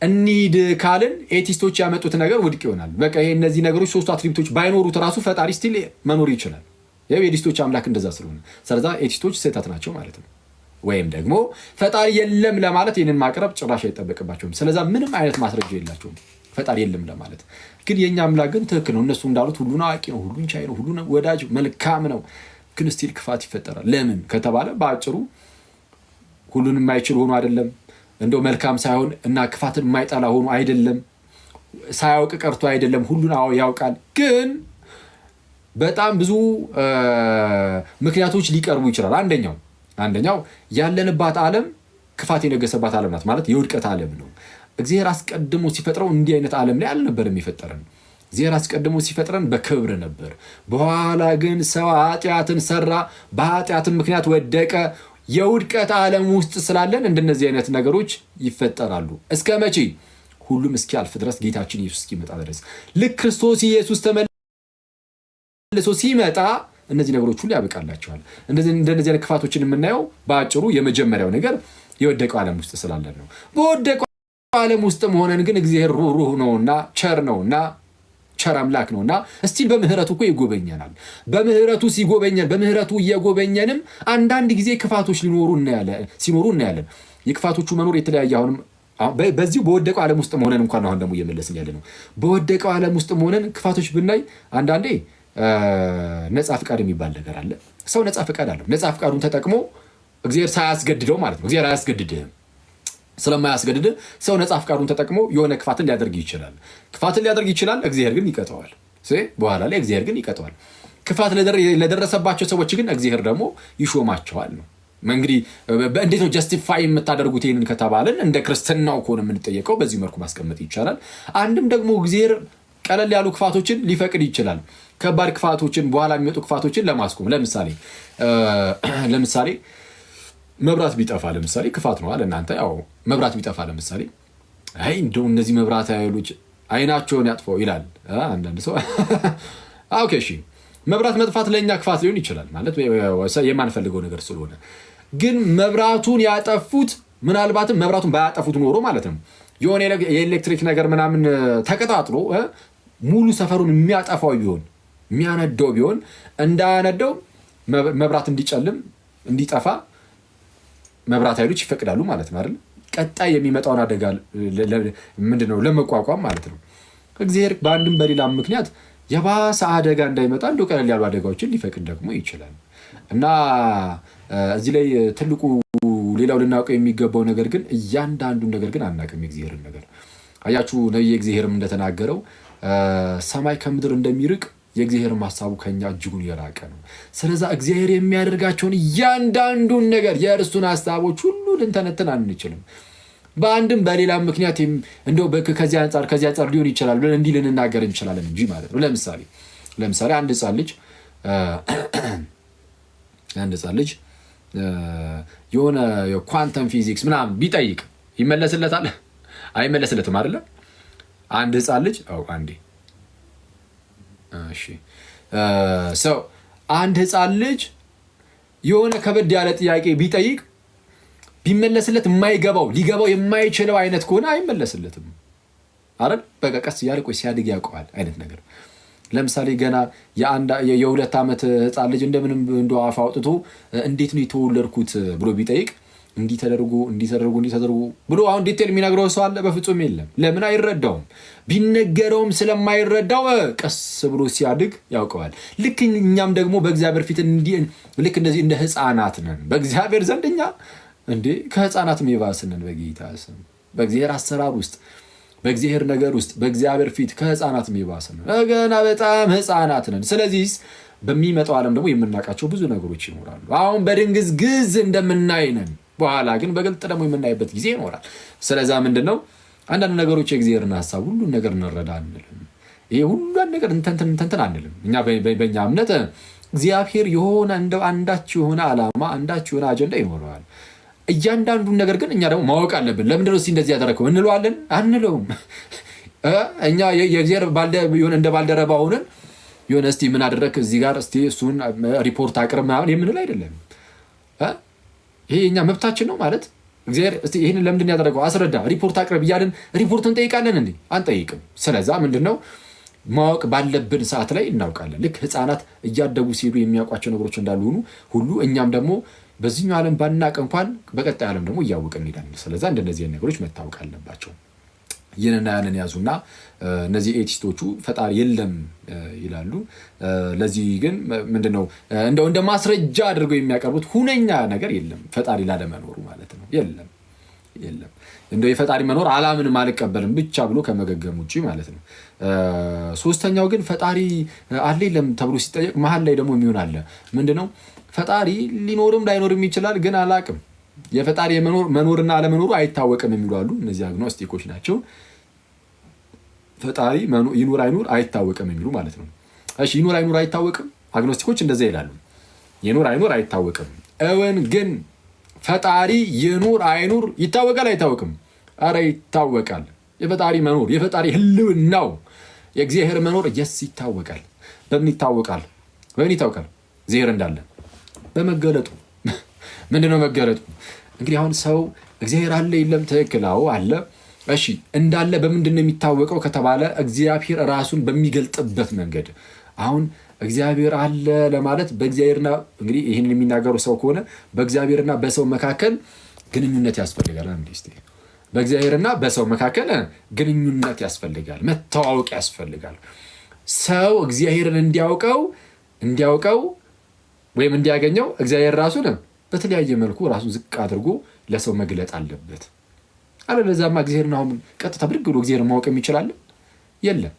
እንሂድ ካልን ኤቲስቶች ያመጡት ነገር ውድቅ ይሆናል። በቃ ይሄ እነዚህ ነገሮች ሶስቱ አትሪቢዩቶች ባይኖሩት ራሱ ፈጣሪ ስቲል መኖር ይችላል። ያው የዲስቶች አምላክ እንደዛ ስለሆነ ስለዛ ኤቲስቶች ስህተት ናቸው ማለት ነው። ወይም ደግሞ ፈጣሪ የለም ለማለት ይህንን ማቅረብ ጭራሽ አይጠበቅባቸውም። ስለዛ ምንም አይነት ማስረጃ የላቸውም ፈጣሪ የለም ለማለት። ግን የኛ አምላክ ግን ትክክል ነው። እነሱ እንዳሉት ሁሉን አዋቂ ነው፣ ሁሉን ቻይ ነው፣ ሁሉን ወዳጅ መልካም ነው። ግን ስቲል ክፋት ይፈጠራል። ለምን ከተባለ በአጭሩ ሁሉን የማይችል ሆኖ አይደለም፣ እንደው መልካም ሳይሆን እና ክፋትን የማይጠላ ሆኖ አይደለም፣ ሳያውቅ ቀርቶ አይደለም፣ ሁሉን ያውቃል። ግን በጣም ብዙ ምክንያቶች ሊቀርቡ ይችላል። አንደኛው ያለንባት ዓለም ክፋት የነገሰባት ዓለም ናት ማለት የውድቀት ዓለም ነው። እግዚአብሔር አስቀድሞ ሲፈጥረው እንዲህ አይነት ዓለም ላይ አልነበረም የፈጠረን። እግዚአብሔር አስቀድሞ ሲፈጥረን በክብር ነበር። በኋላ ግን ሰው ኃጢአትን ሰራ፣ በኃጢአትን ምክንያት ወደቀ። የውድቀት ዓለም ውስጥ ስላለን እንደነዚህ አይነት ነገሮች ይፈጠራሉ። እስከ መቼ? ሁሉም እስኪያልፍ ድረስ፣ ጌታችን ኢየሱስ እስኪመጣ ድረስ። ልክ ክርስቶስ ኢየሱስ ተመልሶ ሲመጣ እነዚህ ነገሮች ሁሉ ያበቃላቸዋል። እንደነዚህ አይነት ክፋቶችን የምናየው በአጭሩ የመጀመሪያው ነገር የወደቀው ዓለም ውስጥ ስላለን ነው። በወደቀው ዓለም ውስጥ መሆነን ግን እግዚአብሔር ሩህ ነውና ቸር ነውና ቸር አምላክ ነውና እስቲል በምህረቱ እኮ ይጎበኘናል። በምህረቱ ሲጎበኘን በምህረቱ እየጎበኘንም አንዳንድ ጊዜ ክፋቶች ሲኖሩ እናያለን። የክፋቶቹ መኖር የተለያየ አሁንም በዚሁ በወደቀው ዓለም ውስጥ መሆነን እንኳን አሁን ደግሞ እየመለስን ያለ ነው። በወደቀው ዓለም ውስጥ መሆነን ክፋቶች ብናይ አንዳንዴ ነፃ ፍቃድ የሚባል ነገር አለ። ሰው ነፃ ፍቃድ አለው። ነፃ ፍቃዱን ተጠቅሞ እግዚአብሔር ሳያስገድደው ማለት ነው። እግዚአብሔር አያስገድድህም። ስለማያስገድድህ ሰው ነፃ ፍቃዱን ተጠቅሞ የሆነ ክፋትን ሊያደርግ ይችላል። እግዚአብሔር ግን ይቀጠዋል። በኋላ ላይ እግዚአብሔር ግን ይቀጠዋል። ክፋት ለደረሰባቸው ሰዎች ግን እግዚአብሔር ደግሞ ይሾማቸዋል ነው። እንግዲህ እንዴት ነው ጀስቲፋይ የምታደርጉት ይህንን ከተባለን እንደ ክርስትናው ከሆነ የምንጠየቀው በዚህ መልኩ ማስቀመጥ ይቻላል። አንድም ደግሞ እግዚአብሔር ቀለል ያሉ ክፋቶችን ሊፈቅድ ይችላል። ከባድ ክፋቶችን በኋላ የሚመጡ ክፋቶችን ለማስቆም ለምሳሌ መብራት ቢጠፋ ለምሳሌ ክፋት ነው አለ እናንተ ያው መብራት ቢጠፋ ለምሳሌ አይ እንደው እነዚህ መብራት ኃይሎች አይናቸውን ያጥፈው ይላል አንዳንድ ሰው። ኦኬ እሺ መብራት መጥፋት ለኛ ክፋት ሊሆን ይችላል ማለት የማንፈልገው ነገር ስለሆነ፣ ግን መብራቱን ያጠፉት ምናልባትም መብራቱን ባያጠፉት ኖሮ ማለት ነው የሆነ የኤሌክትሪክ ነገር ምናምን ተቀጣጥሎ ሙሉ ሰፈሩን የሚያጠፋው ቢሆን የሚያነደው ቢሆን እንዳያነደው መብራት እንዲጨልም እንዲጠፋ መብራት ኃይሎች ይፈቅዳሉ ማለት ነው አይደል? ቀጣይ የሚመጣውን አደጋ ምንድነው ለመቋቋም ማለት ነው። እግዚአብሔር በአንድም በሌላም ምክንያት የባሰ አደጋ እንዳይመጣ እንደው ቀለል ያሉ አደጋዎችን ሊፈቅድ ደግሞ ይችላል። እና እዚህ ላይ ትልቁ ሌላው ልናውቀው የሚገባው ነገር ግን እያንዳንዱን ነገር ግን አናውቅም። የእግዚአብሔርን ነገር አያችሁ ነብዩ እግዚአብሔርም እንደተናገረው ሰማይ ከምድር እንደሚርቅ የእግዚአብሔር ሐሳቡ ከኛ እጅጉን የራቀ ነው። ስለዚህ እግዚአብሔር የሚያደርጋቸውን እያንዳንዱን ነገር የእርሱን ሐሳቦች ሁሉ ልንተነትን አንችልም። በአንድም በሌላም ምክንያት እንደው ከዚህ አንፃር ሊሆን ይችላል ብለን እንዲህ ልንናገር እንችላለን እንጂ ማለት ነው። ለምሳሌ አንድ ሕፃን ልጅ የሆነ የኳንተም ፊዚክስ ምናምን ቢጠይቅ ይመለስለታል? አይመለስለትም አይደለ? አንድ ሕፃን ልጅ አንድ ሕፃን ልጅ የሆነ ከበድ ያለ ጥያቄ ቢጠይቅ ቢመለስለት ሊገባው የማይችለው አይነት ከሆነ አይመለስለትም አይደል? በቃ ቀስ እያለ ቆይ ሲያድግ ያውቀዋል አይነት ነገር። ለምሳሌ ገና የ2 ዓመት ሕፃን ልጅ እንደምንም እንደ አፍ አውጥቶ እንዴት ነው የተወለድኩት ብሎ ቢጠይቅ እንዲህ ተደርጎ ብሎ አሁን ዲቴል የሚነግረው ሰው አለ? በፍጹም የለም። ለምን? አይረዳውም። ቢነገረውም ስለማይረዳው ቀስ ብሎ ሲያድግ ያውቀዋል። ልክ እኛም ደግሞ በእግዚአብሔር ፊት ልክ እንደዚህ እንደ ሕፃናት ነን በእግዚአብሔር ዘንድ። እኛ እንዴ ከሕፃናት የባስነን በጌታ ስም። በእግዚአብሔር አሰራር ውስጥ በእግዚአብሔር ነገር ውስጥ በእግዚአብሔር ፊት ከሕፃናት የባስነን ገና በጣም ሕፃናት ነን። ስለዚህ በሚመጣው ዓለም ደግሞ የምናውቃቸው ብዙ ነገሮች ይኖራሉ። አሁን በድንግዝግዝ እንደምናይ ነን። በኋላ ግን በግልጥ ደግሞ የምናይበት ጊዜ ይኖራል። ስለዛ ምንድነው አንዳንድ ነገሮች የእግዚአብሔርን ሐሳብ ሁሉን ነገር እንረዳ አንልም። ይሄ ሁሉን ነገር እንተንተን አንልም። እኛ በእኛ እምነት እግዚአብሔር የሆነ እንደው አንዳች የሆነ ዓላማ አንዳች የሆነ አጀንዳ ይኖረዋል። እያንዳንዱን ነገር ግን እኛ ደግሞ ማወቅ አለብን። ለምንድነው እንደዚህ ያደረገው እንለዋለን? አንለውም። እኛ የእግዚአብሔር እንደ ባልደረባ ሆነን የሆነ እስቲ ምን አደረክ እዚህ ጋር እስቲ እሱን ሪፖርት አቅርብ ምናምን የምንል አይደለም። ይሄ የኛ መብታችን ነው ማለት እግዚአብሔር እስቲ ይሄንን ለምንድን ያደረገው አስረዳ፣ ሪፖርት አቅርብ እያልን ሪፖርት እንጠይቃለን እንዴ? አንጠይቅም። ስለዛ ምንድነው ማወቅ ባለብን ሰዓት ላይ እናውቃለን። ልክ ሕፃናት እያደጉ ሲሄዱ የሚያውቋቸው ነገሮች እንዳሉ ሁሉ እኛም ደግሞ በዚህኛው ዓለም ባናውቅ እንኳን በቀጣይ ዓለም ደግሞ እያወቅን እንሄዳለን። ስለዛ እንደነዚህ ነገሮች መታወቅ አለባቸው። ይህንና ያንን ያዙና እነዚህ ኤቲስቶቹ ፈጣሪ የለም ይላሉ። ለዚህ ግን ምንድነው እንደው እንደ ማስረጃ አድርገው የሚያቀርቡት ሁነኛ ነገር የለም ፈጣሪ ላለመኖሩ ማለት ነው። የለም እንደው የፈጣሪ መኖር አላምንም አልቀበልም ብቻ ብሎ ከመገገም ውጪ ማለት ነው። ሶስተኛው ግን ፈጣሪ አለ የለም ተብሎ ሲጠየቅ መሀል ላይ ደግሞ የሚሆን አለ። ምንድነው ፈጣሪ ሊኖርም ላይኖርም ይችላል ግን አላቅም፣ የፈጣሪ መኖርና አለመኖሩ አይታወቅም የሚሉ አሉ። እነዚህ አግኖስቲኮች ናቸው። ፈጣሪ ይኑር አይኑር አይታወቅም የሚሉ ማለት ነው። እሺ ይኑር አይኑር አይታወቅም፣ አግኖስቲኮች እንደዛ ይላሉ። ይኑር አይኑር አይታወቅም። እውን ግን ፈጣሪ ይኑር አይኑር ይታወቃል አይታወቅም? አረ ይታወቃል። የፈጣሪ መኖር የፈጣሪ ህልውናው የእግዚአብሔር መኖር ይታወቃል። በምን ይታወቃል? እግዚአብሔር እንዳለ በመገለጡ። ምንድነው መገለጡ? እንግዲህ አሁን ሰው እግዚአብሔር አለ የለም? ትክክል፣ አዎ አለ። እሺ እንዳለ በምንድነው የሚታወቀው ከተባለ እግዚአብሔር ራሱን በሚገልጥበት መንገድ። አሁን እግዚአብሔር አለ ለማለት በእግዚአብሔርና እንግዲህ ይህን የሚናገሩ ሰው ከሆነ በእግዚአብሔርና በሰው መካከል ግንኙነት ያስፈልጋል። በእግዚአብሔርና በሰው መካከል ግንኙነት ያስፈልጋል፣ መተዋወቅ ያስፈልጋል። ሰው እግዚአብሔርን እንዲያውቀው ወይም እንዲያገኘው እግዚአብሔር ራሱን በተለያየ መልኩ ራሱን ዝቅ አድርጎ ለሰው መግለጥ አለበት። አለበለዚያማ እግዚአብሔርን አሁን ቀጥታ ብድግ ብሎ እግዚአብሔርን ማወቅ የሚችላል? የለም።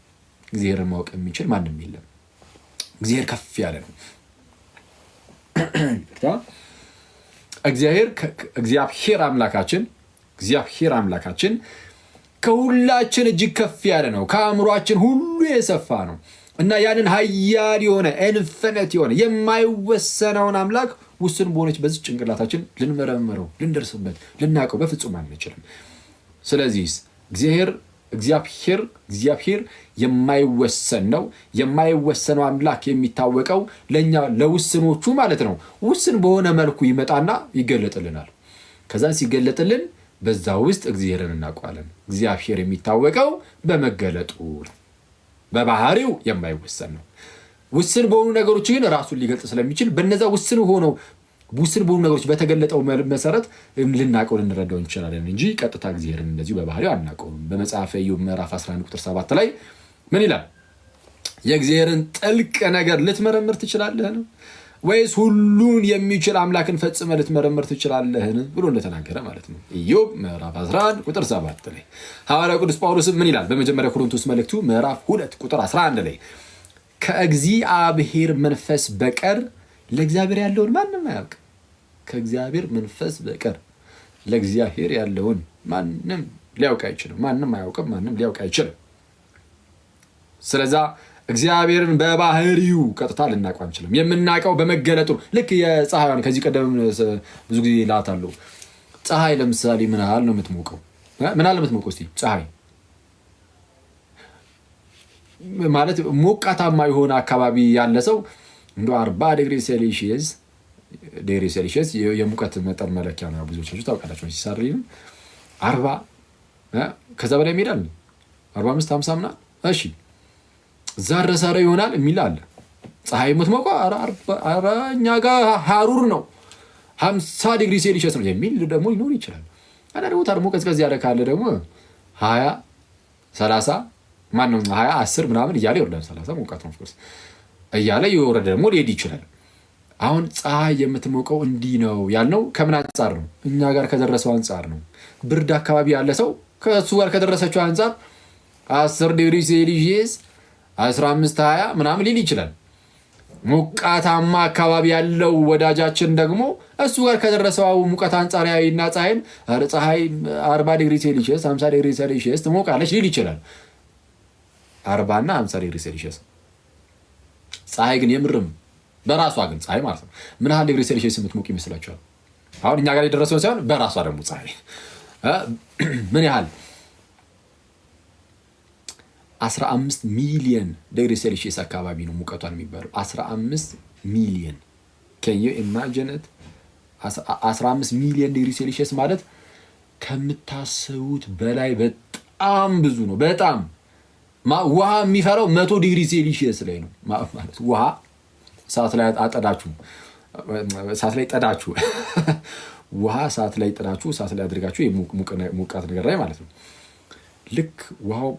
እግዚአብሔርን ማወቅ የሚችል ማንም የለም። እግዚአብሔር ከፍ ያለ ነው። እግዚአብሔር አምላካችን ከሁላችን እጅግ ከፍ ያለ ነው፣ ከአእምሯችን ሁሉ የሰፋ ነው እና ያንን ኃያል የሆነ ኢንፊኒት የሆነ የማይወሰነውን አምላክ ውስን በሆነች በዚህ ጭንቅላታችን ልንመረምረው፣ ልንደርስበት፣ ልናውቀው በፍጹም አንችልም። ስለዚህ እግዚአብሔር የማይወሰን ነው። የማይወሰነው አምላክ የሚታወቀው ለእኛ ለውስኖቹ ማለት ነው። ውስን በሆነ መልኩ ይመጣና ይገለጥልናል። ከዛን ሲገለጥልን በዛ ውስጥ እግዚአብሔርን እናውቀዋለን። እግዚአብሔር የሚታወቀው በመገለጡ በባህሪው የማይወሰን ነው። ውስን በሆኑ ነገሮች ግን ራሱን ሊገልጥ ስለሚችል በነዛ ውስን በሆኑ ነገሮች በተገለጠው መሰረት ልናውቀው ልንረዳው እንችላለን እንጂ ቀጥታ እግዚአብሔርን እንደዚሁ በባህሪው አናውቀውም። በመጽሐፈ ኢዮብ ምዕራፍ 11 ቁጥር 7 ላይ ምን ይላል? የእግዚአብሔርን ጥልቅ ነገር ልትመረምር ትችላለህን? ወይስ ሁሉን የሚችል አምላክን ፈጽመ ልትመረምር ትችላለህን ብሎ እንደተናገረ ማለት ነው። ኢዮብ ምዕራፍ 11 ቁጥር 7 ላይ ሐዋርያው ቅዱስ ጳውሎስም ምን ይላል? በመጀመሪያ ቆሮንቶስ መልእክቱ ምዕራፍ 2 ቁጥር 11 ላይ ከእግዚአብሔር መንፈስ በቀር ለእግዚአብሔር ያለውን ማንም አያውቅ። ከእግዚአብሔር መንፈስ በቀር ለእግዚአብሔር ያለውን ማንም ሊያውቅ አይችልም። ማንም አያውቅም፣ ማንም ሊያውቅ አይችልም። ስለዛ እግዚአብሔርን በባህሪው ቀጥታ ልናውቀው አንችልም። የምናውቀው በመገለጡ ልክ የፀሐይዋን ከዚህ ቀደም ብዙ ጊዜ እላታለሁ። ፀሐይ ለምሳሌ ምን ያህል ነው የምትሞቀው? ምን ያህል ነው የምትሞቀው? እስኪ ፀሐይ ማለት ሞቃታማ የሆነ አካባቢ ያለ ሰው እንደ 40 ዲግሪ ሴልሺየስ የሙቀት መጠን መለኪያ ነው። ብዙዎቻችሁ ታውቃላችሁ። ሲሳሪም 40 ከዛ በላይ ይሄዳል። 45 50 ምናምን እሺ ዛረሳረ ይሆናል የሚል አለ። ፀሐይ የምትሞቀው እኛ ጋር ሀሩር ነው 50 ዲግሪ ሴልሺየስ ነው የሚል ደግሞ ሊኖር ይችላል። አንዳንድ ቦታ ደግሞ ቀዝቀዝ ያለ ካለ ደግሞ 20 30 ማነው 20 10 ምናምን እያለ ይወርዳል። 30 ሞቃት ነው ኦፍኮርስ እያለ ይወረደ ደግሞ ሊሄድ ይችላል። አሁን ፀሐይ የምትሞቀው እንዲህ ነው ያልነው ከምን አንጻር ነው? እኛ ጋር ከደረሰው አንጻር ነው። ብርድ አካባቢ ያለ ሰው ከእሱ ጋር ከደረሰችው አንጻር 10 ዲግሪ ሴልሺየስ 15 20 ምናምን ሊል ይችላል። ሞቃታማ አካባቢ ያለው ወዳጃችን ደግሞ እሱ ጋር ከደረሰው ሙቀት አንጻር ያይና ፀሐይ 40 ዲግሪ ሴልሺየስ 50 ዲግሪ ሴልሺየስ ትሞቃለች ሊል ይችላል። 40 እና 50 ዲግሪ ሴልሺየስ ፀሐይ ግን የምርም በራሷ ግን ፀሐይ ማለት ነው ምን ያህል ዲግሪ ሴልሺየስ የምትሞቅ ይመስላችኋል? አሁን እኛ ጋር የደረሰው ሳይሆን በራሷ ደግሞ ፀሐይ ምን ያህል 15 ሚሊዮን ዲግሪ ሴልሺየስ አካባቢ ነው ሙቀቷን የሚባለው። 15 ሚሊዮን can you imagine it? 15 ሚሊዮን ዲግሪ ሴልሺየስ ማለት ከምታስቡት በላይ በጣም ብዙ ነው። በጣም ውሃ የሚፈራው 100 ዲግሪ ሴልሺየስ ላይ ነው ማለት ውሃ ሰዓት ላይ አጠዳችሁ ሰዓት ላይ ጠዳችሁ ውሃ ሰዓት ላይ ጠዳችሁ ሰዓት ላይ አድርጋችሁ ሙቀት ነገር ላይ ማለት ነው። ልክ ውሃው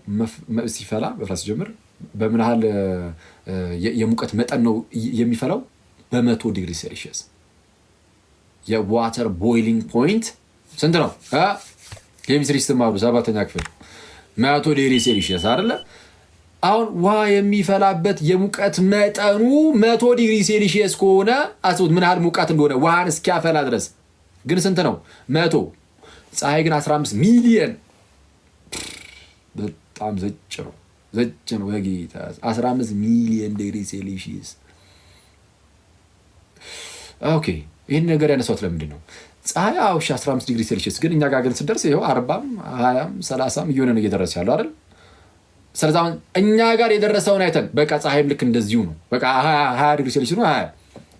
ሲፈላ በፍራት ሲጀምር በምን ያህል የሙቀት መጠን ነው የሚፈላው? በ100 ዲግሪ ሴልሺየስ። የዋተር ቦይሊንግ ፖይንት ስንት ነው? ኬሚስትሪ ስትማሩ 7ኛ ክፍል 100 ዲግሪ ሴልሺየስ አይደለ? አሁን ውሃ የሚፈላበት የሙቀት መጠኑ 100 ዲግሪ ሴልሺየስ ከሆነ አስቡት ምን ያህል ሙቀት እንደሆነ ውሃን እስኪያፈላ ድረስ። ግን ስንት ነው? 100። ፀሐይ ግን 15 ሚሊዮን። በጣም ዘጭ ነው በጌታ 15 ሚሊዮን ዲግሪ ሴልሺየስ። ኦኬ ይህን ነገር ያነሳሁት ለምንድን ነው? ፀሐይ 15 ዲግሪ ሴልሺየስ ግን እኛ ጋር ግን ስደርስ ይኸው 40 20 30 እየሆነ ነው እየደረሰ ያለው አይደል? ስለዚህ አሁን እኛ ጋር የደረሰውን አይተን በቃ ፀሐይም ልክ እንደዚሁ ነው በቃ 20 ዲግሪ ሴልሺየስ ነው 20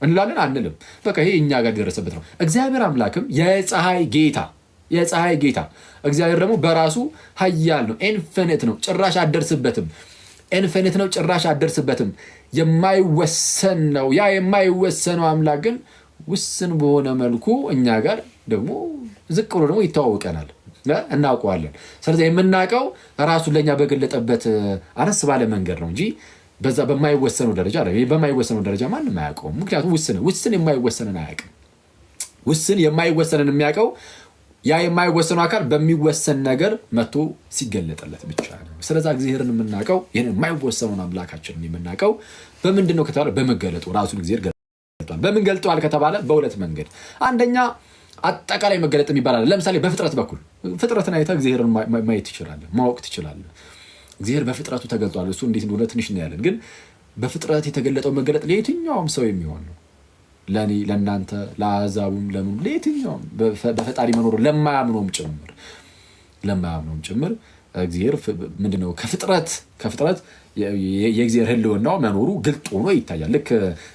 እንላለን አንልም። በቃ ይሄ እኛ ጋር የደረሰበት ነው። እግዚአብሔር አምላክም የፀሐይ ጌታ እግዚአብሔር ደግሞ በራሱ ኃያል ነው። ኢንፊኒት ነው፣ ጭራሽ አደርስበትም። ኢንፊኒት ነው፣ ጭራሽ አደርስበትም። የማይወሰን ነው። ያ የማይወሰነው አምላክ ግን ውስን በሆነ መልኩ እኛ ጋር ደግሞ ዝቅ ብሎ ደግሞ ይተዋወቀናል፣ እናውቀዋለን። ስለዚህ የምናውቀው ራሱን ለእኛ በገለጠበት አነስ ባለ መንገድ ነው እንጂ በዛ በማይወሰነው ደረጃ በማይወሰነው ደረጃ ማንም አያውቀውም። ምክንያቱም ውስን የማይወሰንን አያውቅም። ውስን የማይወሰንን የሚያውቀው ያ የማይወሰነው አካል በሚወሰን ነገር መጥቶ ሲገለጠለት ብቻ ነው። ስለዚህ እግዚአብሔርን የምናውቀው ይህን የማይወሰነውን አምላካችንን የምናውቀው በምንድን ነው ከተባለ በመገለጡ ራሱን እግዚአብሔር ገልጧል። በምን ገልጧል ከተባለ በሁለት መንገድ። አንደኛ አጠቃላይ መገለጥ የሚባል ለምሳሌ በፍጥረት በኩል ፍጥረትን አይተህ እግዚአብሔርን ማየት ትችላለህ፣ ማወቅ ትችላለህ። እግዚአብሔር በፍጥረቱ ተገልጧል። እሱ እንዴት እንደሆነ ትንሽ እናያለን። ግን በፍጥረት የተገለጠው መገለጥ ለየትኛውም ሰው የሚሆን ነው። ለእኔ፣ ለእናንተ፣ ለአሕዛቡም፣ ለምኑ፣ ለየትኛውም በፈጣሪ መኖሩ ለማያምነውም ጭምር እግዚአብሔር ምንድነው ከፍጥረት የእግዚአብሔር ሕልውናው መኖሩ ግልጥ ሆኖ ይታያል። ልክ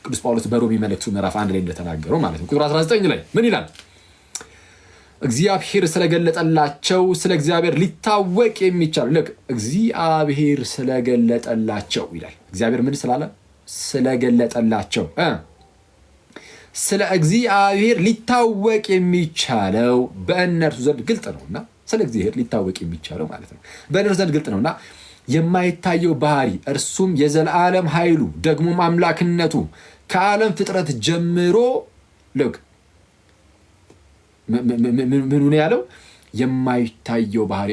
ቅዱስ ጳውሎስ በሮሜ መልእክቱ ምዕራፍ 1 ላይ እንደተናገረው ማለት ነው። ቁጥር 19 ላይ ምን ይላል? እግዚአብሔር ስለገለጠላቸው ስለ እግዚአብሔር ሊታወቅ የሚቻል ልክ እግዚአብሔር ስለገለጠላቸው ይላል። እግዚአብሔር ምን ስላለ? ስለገለጠላቸው ስለ እግዚአብሔር ሊታወቅ የሚቻለው በእነርሱ ዘንድ ግልጥ ነውና፣ ስለ እግዚአብሔር ሊታወቅ የሚቻለው ማለት ነው በእነርሱ ዘንድ ግልጥ ነውና የማይታየው ባህሪ እርሱም የዘላለም ኃይሉ ደግሞም አምላክነቱ ከዓለም ፍጥረት ጀምሮ ልክ ምን ነው ያለው? የማይታየው ባህሪ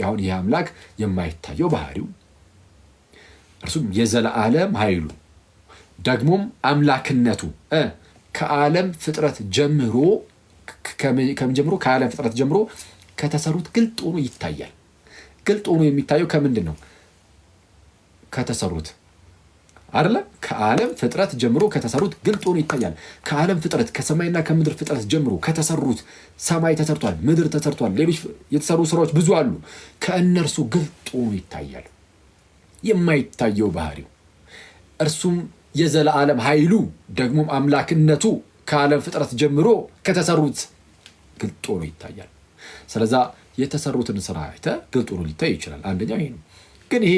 አሁን ይህ አምላክ የማይታየው ባህሪው እርሱም የዘላለም ኃይሉ ደግሞም አምላክነቱ ከዓለም ፍጥረት ጀምሮ ከዓለም ፍጥረት ጀምሮ ከተሰሩት ግልጥ ሆኖ ይታያል። ግልጥ ሆኖ የሚታየው ከምንድን ነው? ከተሰሩት አይደለም። ከዓለም ፍጥረት ጀምሮ ከተሰሩት ግልጥ ሆኖ ይታያል። ከዓለም ፍጥረት ከሰማይና ከምድር ፍጥረት ጀምሮ ከተሰሩት ሰማይ ተሰርቷል፣ ምድር ተሰርቷል፣ ሌሎች የተሰሩ ስራዎች ብዙ አሉ። ከእነርሱ ግልጥ ሆኖ ይታያል የማይታየው ባህሪው እርሱም የዘላለም ኃይሉ ደግሞም አምላክነቱ ከዓለም ፍጥረት ጀምሮ ከተሰሩት ግልጥ ሆኖ ይታያል። ስለዛ የተሰሩትን ስራ አይተህ ግልጥ ሆኖ ሊታይ ይችላል። አንደኛው ይሄ ነው። ግን ይሄ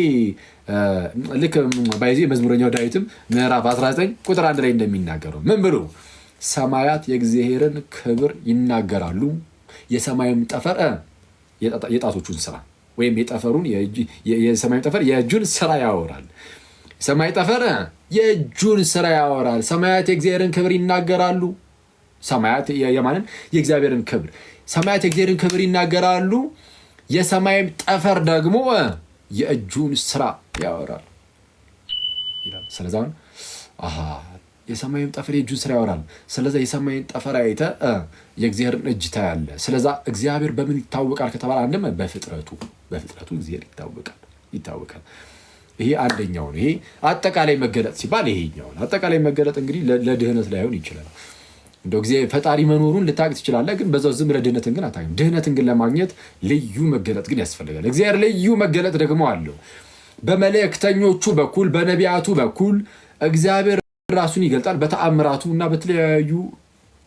ልክ ባይዜ መዝሙረኛው ዳዊትም ምዕራፍ 19 ቁጥር 1 ላይ እንደሚናገረው ምን ብሎ ሰማያት የእግዚአብሔርን ክብር ይናገራሉ፣ የሰማይም ጠፈር የጣቶቹን ስራ ወይም የሰማይም ጠፈር የእጁን ስራ ያወራል። ሰማይ ጠፈር የእጁን ስራ ያወራል። ሰማያት የእግዚአብሔርን ክብር ይናገራሉ። ሰማያት የማንን? የእግዚአብሔርን ክብር። ሰማያት የእግዚአብሔርን ክብር ይናገራሉ፣ የሰማይም ጠፈር ደግሞ የእጁን ስራ ያወራል ይላል። ስለዚህ አሁን የሰማይም ጠፈር የእጁን ስራ ያወራል። ስለዚህ የሰማይን ጠፈር አይተህ የእግዚአብሔርን እጅ ታያለህ። ስለዚህ እግዚአብሔር በምን ይታወቃል ከተባለ አንድም በፍጥረቱ እግዚአብሔር ይታወቃል። ይሄ አንደኛው ነው። ይሄ አጠቃላይ መገለጥ ሲባል ይሄኛው ነው። አጠቃላይ መገለጥ እንግዲህ ለድህነት ላይሆን ይችላል። እንደው እግዚአብሔር ፈጣሪ መኖሩን ልታውቅ ትችላለህ፣ ግን በዛው ዝም ብለህ ድህነትን ግን አታውቅም። ድህነትን ግን ለማግኘት ልዩ መገለጥ ግን ያስፈልጋል። እግዚአብሔር ልዩ መገለጥ ደግሞ አለው። በመልእክተኞቹ በኩል በነቢያቱ በኩል እግዚአብሔር ራሱን ይገልጣል። በተአምራቱ እና በተለያዩ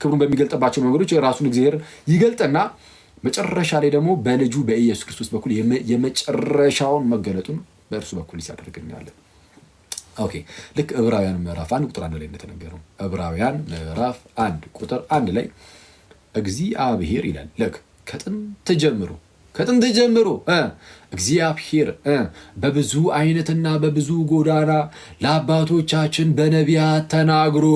ክብሩን በሚገልጥባቸው መንገዶች ራሱን እግዚአብሔር ይገልጥና መጨረሻ ላይ ደግሞ በልጁ በኢየሱስ ክርስቶስ በኩል የመጨረሻውን መገለጡን በእርሱ በኩል ሲያደርግ እናያለን። ኦኬ ልክ ዕብራውያን ምዕራፍ 1 ቁጥር 1 ላይ እንደተነገረው ዕብራውያን ምዕራፍ 1 ቁጥር 1 ላይ እግዚአብሔር ይላል ልክ ከጥንት ጀምሮ እግዚአብሔር በብዙ አይነትና በብዙ ጎዳና ለአባቶቻችን በነቢያት ተናግሮ